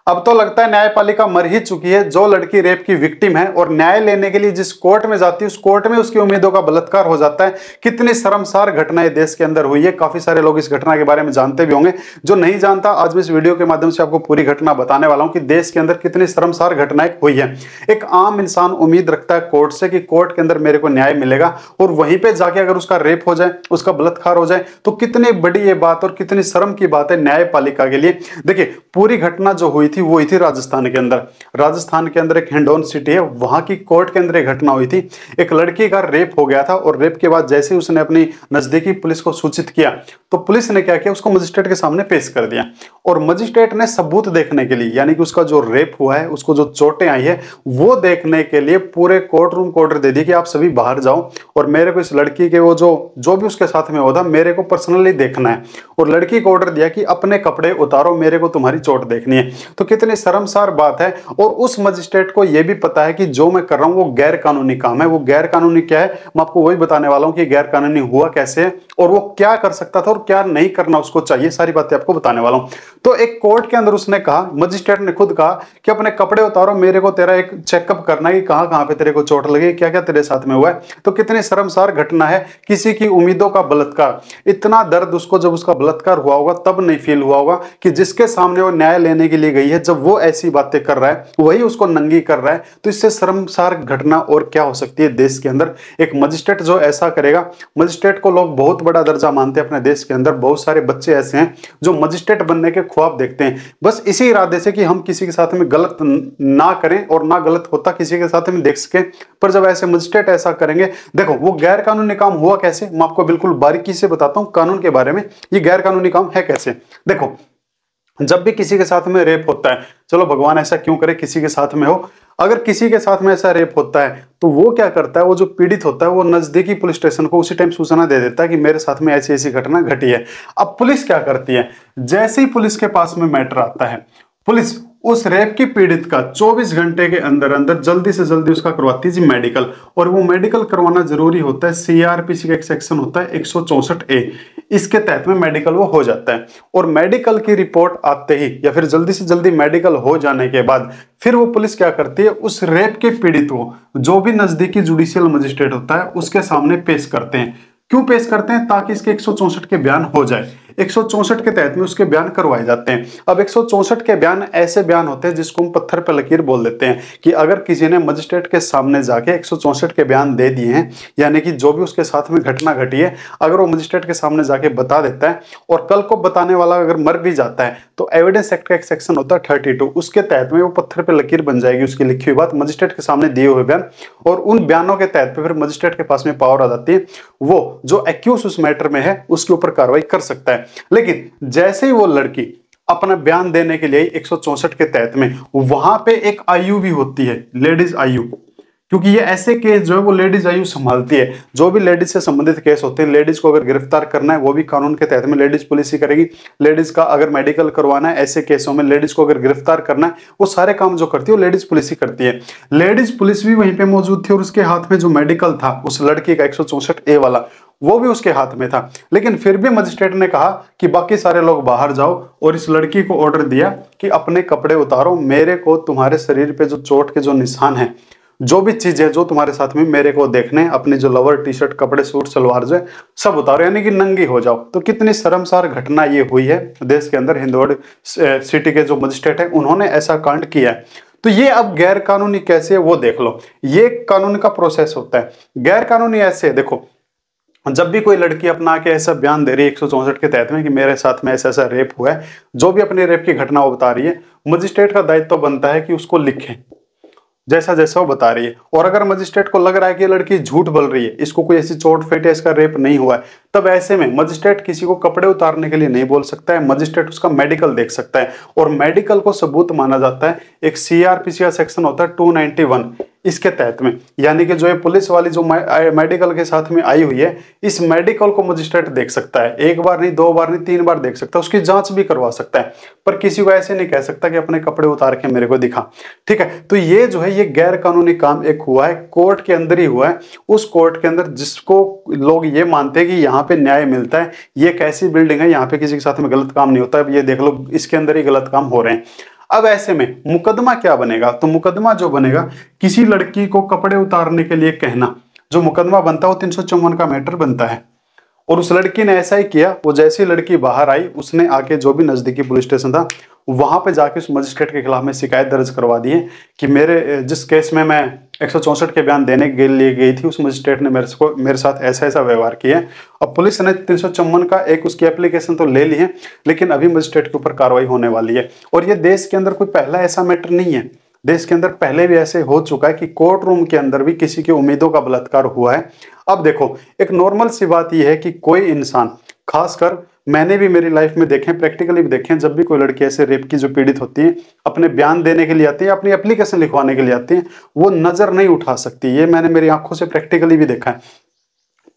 अब तो लगता है न्यायपालिका मर ही चुकी है। जो लड़की रेप की विक्टिम है और न्याय लेने के लिए जिस कोर्ट में जाती है उस कोर्ट में उसकी उम्मीदों का बलात्कार हो जाता है। कितनी शर्मसार घटना देश के अंदर हुई है। काफी सारे लोग इस घटना के बारे में जानते भी होंगे, जो नहीं जानता आज मैं इस वीडियो के माध्यम से आपको पूरी घटना बताने वाला हूं कि देश के अंदर कितनी शर्मसार घटनाएं हुई है। एक आम इंसान उम्मीद रखता है कोर्ट से कि कोर्ट के अंदर मेरे को न्याय मिलेगा, और वहीं पे जाके अगर उसका रेप हो जाए, उसका बलात्कार हो जाए, तो कितनी बड़ी ये बात और कितनी शर्म की बात है न्यायपालिका के लिए। देखिए पूरी घटना जो हुई थी वो हुई थी राजस्थान के अंदर। राजस्थान के अंदर एक हिंडौन सिटी है, वहां की कोर्ट के अंदर एक घटना हुई थी। एक लड़की का रेप हो गया था और रेप के बाद जैसे ही उसने अपनी नजदीकी पुलिस को सूचित किया तो पुलिस ने क्या किया, उसको मजिस्ट्रेट के सामने पेश कर दिया। और मजिस्ट्रेट ने सबूत देखने के लिए, यानी कि उसका जो रेप हुआ है, उसको जो चोटें आई है, वो देखने के लिए पूरे कोर्ट रूम को ऑर्डर दे दिया कि आप सभी बाहर जाओ और मेरे को इस लड़की के वो जो भी उसके साथ में हुआ था मेरे को पर्सनली देखना है। और लड़की को ऑर्डर दिया कि अपने कपड़े उतारो, मेरे को तुम्हारी चोट देखनी है। तो कितनी शर्मसार बात है। और उस मजिस्ट्रेट को यह भी पता है कि जो मैं कर रहा हूं वो गैर कानूनी काम है। वो गैर कानूनी क्या है, मैं आपको वही बताने वाला हूं कि गैर कानूनी हुआ कैसे है और वो क्या कर सकता था और क्या नहीं करना उसको चाहिए, सारी बातें आपको बताने वाला हूं। तो एक कोर्ट के अंदर उसने कहा, मजिस्ट्रेट ने खुद कहा कि अपने कपड़े उतारो, मेरे को तेरा एक चेकअप करना है कि कहां कहां पे तेरे को चोट लगी, क्या क्या तेरे साथ में हुआ है। तो कितनी शर्मसार घटना है, किसी की उम्मीदों का बलात्कार। इतना दर्द उसको जब उसका बलात्कार हुआ होगा तब नहीं फील हुआ होगा कि जिसके सामने वो न्याय लेने के लिए गई है, जब वो ऐसी बातें कर रहा है, वही उसको नंगी कर रहा है। तो इससे शर्मसार घटना और क्या हो सकती है देश के अंदर। एक मजिस्ट्रेट जो ऐसा करेगा, मजिस्ट्रेट को लोग बहुत बड़ा दर्जा मानते हैं अपने देश के अंदर। बहुत सारे बच्चे ऐसे हैं जो मजिस्ट्रेट बनने के ख्वाब देखते हैं, बस इसी इरादे से कि हम किसी के साथ में गलत ना करें और ना गलत होता किसी के साथ में देख सके। पर जब ऐसे मजिस्ट्रेट ऐसा करेंगे, देखो वो गैर कानूनी काम हुआ कैसे, मैं आपको बिल्कुल बारीकी से बताता हूं कानून के बारे में। ये गैर कानूनी काम है कैसे, देखो जब भी किसी के साथ में रेप होता है, चलो भगवान ऐसा क्यों करे किसी के साथ में हो, अगर किसी के साथ में ऐसा रेप होता है तो वो क्या करता है, वो जो पीड़ित होता है वो नजदीकी पुलिस स्टेशन को उसी टाइम सूचना दे देता है कि मेरे साथ में ऐसी ऐसी घटना घटी है। अब पुलिस क्या करती है, जैसे ही पुलिस के पास में मैटर आता है, पुलिस उस रेप की पीड़ित का 24 घंटे के अंदर अंदर जल्दी से जल्दी उसका करवाती है जी मेडिकल। और वो मेडिकल करवाना जरूरी होता है, सीआरपीसी का एक सेक्शन होता है 164A, इसके तहत में मेडिकल वो हो जाता है। और मेडिकल की रिपोर्ट आते ही या फिर जल्दी से जल्दी मेडिकल हो जाने के बाद फिर वो पुलिस क्या करती है, उस रेप के पीड़ित को जो भी नजदीकी जुडिशियल मजिस्ट्रेट होता है उसके सामने पेश करते हैं। क्यों पेश करते हैं, ताकि इसके 164 के बयान हो जाए। 164 के तहत में उसके बयान करवाए जाते हैं। अब 164 के बयान ऐसे बयान होते हैं जिसको हम पत्थर पर लकीर बोल देते हैं, कि अगर किसी ने मजिस्ट्रेट के सामने जाके 164 के बयान दे दिए हैं, यानी कि जो भी उसके साथ में घटना घटी है, अगर वो मजिस्ट्रेट के सामने जाके बता देता है और कल को बताने वाला अगर मर भी जाता है, तो एविडेंस एक्ट का एक सेक्शन होता है 32, उसके तहत में वो पत्थर पर लकीर बन जाएगी उसकी लिखी हुई बात, मजिस्ट्रेट के सामने दिए हुए बयान। और उन बयानों के तहत फिर मजिस्ट्रेट के पास में पावर आ जाती है, वो जो एक्यूज उस मैटर में है उसके ऊपर कार्रवाई कर सकता है। लेकिन जैसे ही वो लड़की अपना बयान देने के लिए 164 के तहत में, वहां पे एक आयु भी होती है, लेडीज आयु, क्योंकि ये ऐसे केस जो है वो लेडीज आयु संभालती है। जो भी लेडीज से संबंधित केस होते हैं, लेडीज को अगर गिरफ्तार करना है वो भी कानून के तहत में लेडीज पुलिस ही करेगी। लेडीज का अगर मेडिकल करवाना है, ऐसे केसों में लेडीज को अगर गिरफ्तार करना है, वो सारे काम जो करती है वो लेडीज पुलिस ही करती है। लेडीज पुलिस भी वहीं पे मौजूद थी और उसके हाथ में जो मेडिकल था उस लड़की का 164A वाला, वो भी उसके हाथ में था। लेकिन फिर भी मजिस्ट्रेट ने कहा कि बाकी सारे लोग बाहर जाओ, और इस लड़की को ऑर्डर दिया कि अपने कपड़े उतारो, मेरे को तुम्हारे शरीर पे जो चोट के जो निशान हैं, जो भी चीजें जो तुम्हारे साथ में मेरे को देखने, अपनी जो लोवर टी शर्ट कपड़े सूट सलवार जो है सब उतारो, यानी कि नंगी हो जाओ। तो कितनी शर्मसार घटना ये हुई है देश के अंदर। हिंदौड़ सिटी के जो मजिस्ट्रेट है उन्होंने ऐसा कांड किया है। तो ये अब गैर कानूनी कैसे है वो देख लो, ये कानून का प्रोसेस होता है। गैर कानूनी ऐसे है, देखो जब भी कोई लड़की अपना के ऐसा बयान दे रही है 164 के तहत में कि मेरे साथ में ऐसा ऐसा रेप हुआ है, जो भी अपने रेप की घटना वो बता रही है, मजिस्ट्रेट का दायित्व तो बनता है कि उसको लिखे जैसा जैसा वो बता रही है। और अगर मजिस्ट्रेट को लग रहा है कि ये लड़की झूठ बोल रही है, इसको कोई ऐसी चोट फेट है, इसका रेप नहीं हुआ है, तब ऐसे में मजिस्ट्रेट किसी को कपड़े उतारने के लिए नहीं बोल सकता है, मजिस्ट्रेट उसका मेडिकल देख सकता है। और मेडिकल को सबूत माना जाता है, एक सीआरपीसी का सेक्शन होता है 291, इसके तहत में, यानी कि जो ये पुलिस वाली जो मेडिकल के साथ में आई हुई है, इस मेडिकल को मजिस्ट्रेट देख सकता है। एक बार नहीं, दो बार नहीं, 3 बार देख सकता है, उसकी जांच भी करवा सकता है। पर किसी को ऐसे नहीं कह सकता कि अपने कपड़े उतार के मेरे को दिखा, ठीक है। तो ये जो है ये गैर कानूनी काम एक हुआ है, कोर्ट के अंदर ही हुआ है, उस कोर्ट के अंदर जिसको लोग ये मानते हैं कि यहाँ पे न्याय मिलता है। ये कैसी बिल्डिंग है, यहाँ पे किसी के साथ में गलत काम नहीं होता है, ये देख लो इसके अंदर ही गलत काम हो रहे हैं। अब ऐसे में मुकदमा क्या बनेगा? तो मुकदमा जो बनेगा, किसी लड़की को कपड़े उतारने के लिए कहना, जो मुकदमा बनता है वो 354 का मैटर बनता है। और उस लड़की ने ऐसा ही किया। वो जैसे ही लड़की बाहर आई, उसने आके जो भी नजदीकी पुलिस स्टेशन था वहां पे जाके उस मजिस्ट्रेट के खिलाफ में शिकायत दर्ज करवा दी है कि मेरे जिस केस में मैं 164 के बयान देने के लिए गई थी, उस मजिस्ट्रेट ने मेरे साथ ऐसा ऐसा व्यवहार किया है। अब पुलिस ने 354 का एक उसकी एप्लीकेशन तो ले ली है, लेकिन अभी मजिस्ट्रेट के ऊपर कार्रवाई होने वाली है। और ये देश के अंदर कोई पहला ऐसा मैटर नहीं है, देश के अंदर पहले भी ऐसे हो चुका है कि कोर्ट रूम के अंदर भी किसी की उम्मीदों का बलात्कार हुआ है। अब देखो, एक नॉर्मल सी बात यह है कि कोई इंसान, खासकर मैंने भी मेरी लाइफ में देखे, प्रैक्टिकली भी देखे, जब भी कोई लड़की ऐसे रेप की जो पीड़ित होती है, अपने बयान देने के लिए आती है, अपनी एप्लीकेशन लिखवाने के लिए आती है, वो नजर नहीं उठा सकती। ये मैंने मेरी आंखों से प्रैक्टिकली भी देखा है।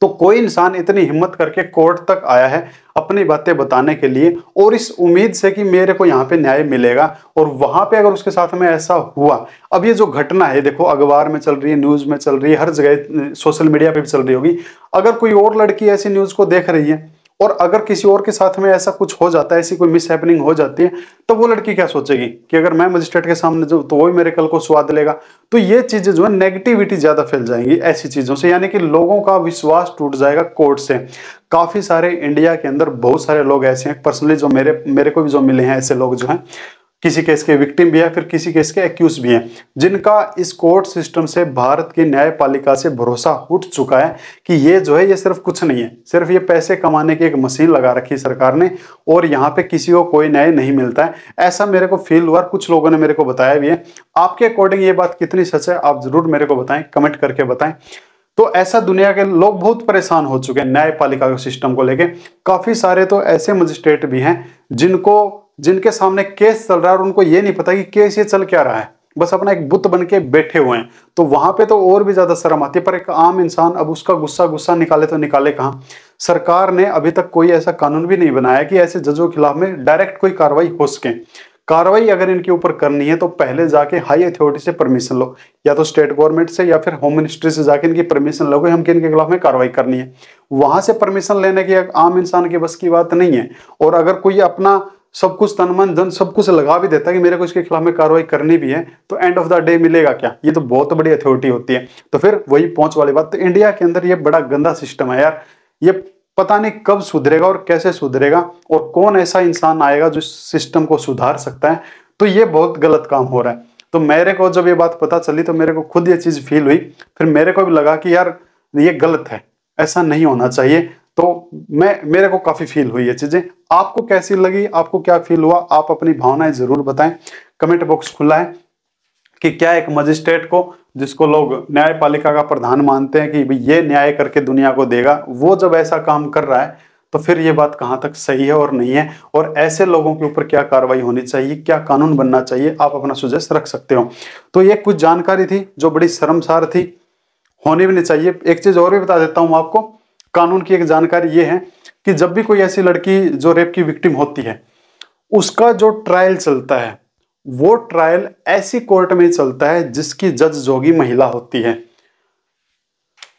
तो कोई इंसान इतनी हिम्मत करके कोर्ट तक आया है अपनी बातें बताने के लिए, और इस उम्मीद से कि मेरे को यहाँ पे न्याय मिलेगा, और वहां पे अगर उसके साथ में ऐसा हुआ। अब ये जो घटना है, देखो अखबार में चल रही है, न्यूज में चल रही है, हर जगह सोशल मीडिया पे भी चल रही होगी। अगर कोई और लड़की ऐसी न्यूज को देख रही है और अगर किसी और के साथ में ऐसा कुछ हो जाता है, ऐसी कोई मिस हैपनिंग हो जाती है, तो वो लड़की क्या सोचेगी कि अगर मैं मजिस्ट्रेट के सामने जो, तो वो भी मेरे कल को स्वाद लेगा। तो ये चीजें जो है, नेगेटिविटी ज्यादा फैल जाएंगी ऐसी चीजों से, यानी कि लोगों का विश्वास टूट जाएगा कोर्ट से। काफी सारे इंडिया के अंदर बहुत सारे लोग ऐसे हैं, पर्सनली जो मेरे को भी जो मिले हैं, ऐसे लोग जो हैं किसी केस के विक्टिम भी है, फिर किसी केस के एक्यूज भी हैं, जिनका इस कोर्ट सिस्टम से, भारत की न्यायपालिका से भरोसा उठ चुका है कि ये जो है, ये सिर्फ कुछ नहीं है, सिर्फ ये पैसे कमाने की एक मशीन लगा रखी सरकार ने, और यहाँ पे किसी को कोई न्याय नहीं मिलता है। ऐसा मेरे को फील हुआ, कुछ लोगों ने मेरे को बताया भी है। आपके अकॉर्डिंग ये बात कितनी सच है, आप जरूर मेरे को बताएं, कमेंट करके बताएं। तो ऐसा दुनिया के लोग बहुत परेशान हो चुके हैं न्यायपालिका के सिस्टम को लेके। काफी सारे तो ऐसे मजिस्ट्रेट भी हैं जिनके सामने केस चल रहा है और उनको ये नहीं पता कि केस ये चल क्या रहा है, बस अपना एक बुत बन के बैठे हुए हैं। तो वहां पे तो और भी ज्यादा शर्म आती है। पर एक आम इंसान अब उसका गुस्सा निकाले तो निकाले कहाँ? सरकार ने अभी तक कोई ऐसा कानून भी नहीं बनाया कि ऐसे जजों के खिलाफ में डायरेक्ट कोई कार्रवाई हो सके। कार्रवाई अगर इनके ऊपर करनी है तो पहले जाके हाई अथॉरिटी से परमिशन लो, या तो स्टेट गवर्नमेंट से या फिर होम मिनिस्ट्री से जाके इनकी परमिशन लो कि हम इनके खिलाफ में कार्रवाई करनी है। वहां से परमिशन लेने की आम इंसान की बस की बात नहीं है। और अगर कोई अपना सब कुछ तन मन धन सब कुछ लगा भी देता है कि मेरे को इसके खिलाफ में कार्रवाई करनी भी है, तो एंड ऑफ द डे मिलेगा क्या? ये तो बहुत बड़ी अथॉरिटी होती है। तो फिर वही पहुंच वाली बात। तो इंडिया के अंदर ये बड़ा गंदा सिस्टम है यार। ये पता नहीं कब सुधरेगा और कैसे सुधरेगा, और कौन ऐसा इंसान आएगा जो सिस्टम को सुधार सकता है। तो ये बहुत गलत काम हो रहा है। तो मेरे को जब ये बात पता चली तो मेरे को खुद ये चीज फील हुई, फिर मेरे को भी लगा कि यार ये गलत है, ऐसा नहीं होना चाहिए। तो मेरे को काफी फील हुई ये चीजें। आपको कैसी लगी, आपको क्या फील हुआ, आप अपनी भावनाएं जरूर बताएं। कमेंट बॉक्स खुला है कि क्या एक मजिस्ट्रेट को, जिसको लोग न्यायपालिका का प्रधान मानते हैं कि भाई ये न्याय करके दुनिया को देगा, वो जब ऐसा काम कर रहा है तो फिर ये बात कहाँ तक सही है और नहीं है, और ऐसे लोगों के ऊपर क्या कार्रवाई होनी चाहिए, क्या कानून बनना चाहिए, आप अपना सुझाव रख सकते हो। तो ये कुछ जानकारी थी जो बड़ी शर्मसार थी, होनी भी नहीं चाहिए। एक चीज और भी बता देता हूं आपको, कानून की एक जानकारी ये है कि जब भी कोई ऐसी लड़की जो रेप की विक्टिम होती है, उसका जो ट्रायल चलता है, वो ट्रायल ऐसी कोर्ट में चलता है जिसकी जज जोगी महिला होती है।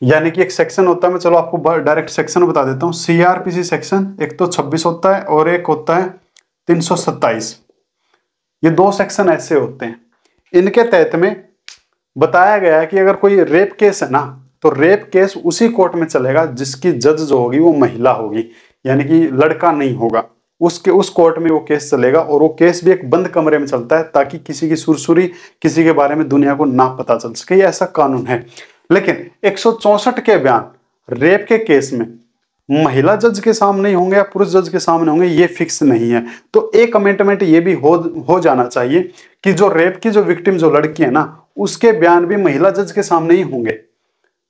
यानी कि एक सेक्शन होता है, मैं चलो आपको डायरेक्ट सेक्शन बता देता हूं। सीआरपीसी सेक्शन एक तो 26 होता है और एक होता है 327। ये दो सेक्शन ऐसे होते हैं। इनके तहत में बताया गया है कि अगर कोई रेप केस है ना, तो रेप केस उसी कोर्ट में चलेगा जिसकी जज जो होगी वो महिला होगी, यानी कि लड़का नहीं होगा। उस कोर्ट में वो केस चलेगा, और वो केस भी एक बंद कमरे में चलता है ताकि किसी की सुरसुरी, किसी के बारे में दुनिया को ना पता चल सके। ये ऐसा कानून है। लेकिन 164 के बयान रेप के केस में महिला जज के सामने होंगे या पुरुष जज के सामने होंगे, ये फिक्स नहीं है। तो एक अमेंडमेंट ये भी हो जाना चाहिए कि जो रेप की जो विक्टिम जो लड़की है ना, उसके बयान भी महिला जज के सामने ही होंगे।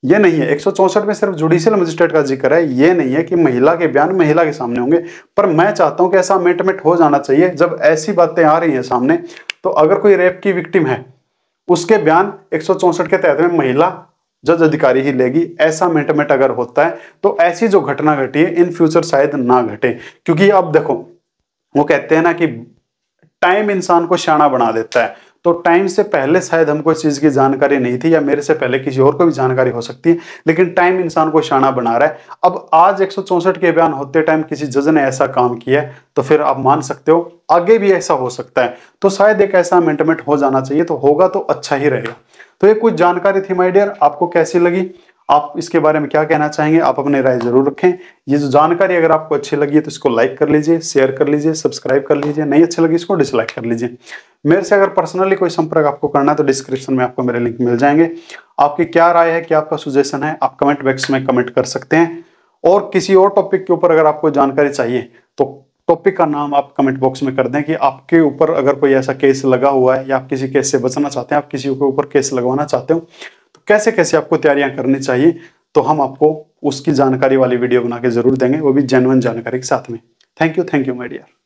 ये नहीं है 164 में सिर्फ जुडिशियल मजिस्ट्रेट का जिक्र है, ये नहीं है कि महिला के बयान महिला के सामने होंगे। पर मैं चाहता हूं कि ऐसा अमेंडमेंट हो जाना चाहिए। जब ऐसी बातें आ रही हैं सामने, तो अगर कोई रेप की विक्टिम है, उसके बयान 164 के तहत में महिला जज अधिकारी ही लेगी। ऐसा अमेंडमेंट अगर होता है तो ऐसी जो घटना घटी है इन फ्यूचर शायद ना घटे। क्योंकि अब देखो, वो कहते हैं ना कि टाइम इंसान को शाना बना देता है। तो टाइम से पहले शायद हमको इस चीज की जानकारी नहीं थी, या मेरे से पहले किसी और को भी जानकारी हो सकती है, लेकिन टाइम इंसान को शाना बना रहा है। अब आज 164 के बयान होते टाइम किसी जज ने ऐसा काम किया है, तो फिर आप मान सकते हो आगे भी ऐसा हो सकता है। तो शायद एक ऐसा अमेंडमेंट हो जाना चाहिए, तो होगा तो अच्छा ही रहेगा। तो ये कुछ जानकारी थी माय डियर, आपको कैसी लगी, आप इसके बारे में क्या कहना चाहेंगे, आप अपने राय जरूर रखें। ये जो जानकारी अगर आपको अच्छी लगी है तो इसको लाइक कर लीजिए, शेयर कर लीजिए, सब्सक्राइब कर लीजिए, नहीं अच्छी लगी इसको डिसलाइक कर लीजिए। मेरे से अगर पर्सनली कोई संपर्क आपको करना है तो डिस्क्रिप्शन में आपको मेरे लिंक मिल जाएंगे। आपकी क्या राय है, क्या आपका सुजेशन है, आप कमेंट बॉक्स में कमेंट कर सकते हैं। और किसी और टॉपिक के ऊपर अगर आपको जानकारी चाहिए तो टॉपिक का नाम आप कमेंट बॉक्स में कर दें कि आपके ऊपर अगर कोई ऐसा केस लगा हुआ है, या आप किसी केस से बचना चाहते हैं, आप किसी के ऊपर केस लगवाना चाहते हो, तो कैसे कैसे आपको तैयारियां करनी चाहिए, तो हम आपको उसकी जानकारी वाली वीडियो बना के जरूर देंगे, वो भी जेन्युइन जानकारी के साथ में। Thank you my dear.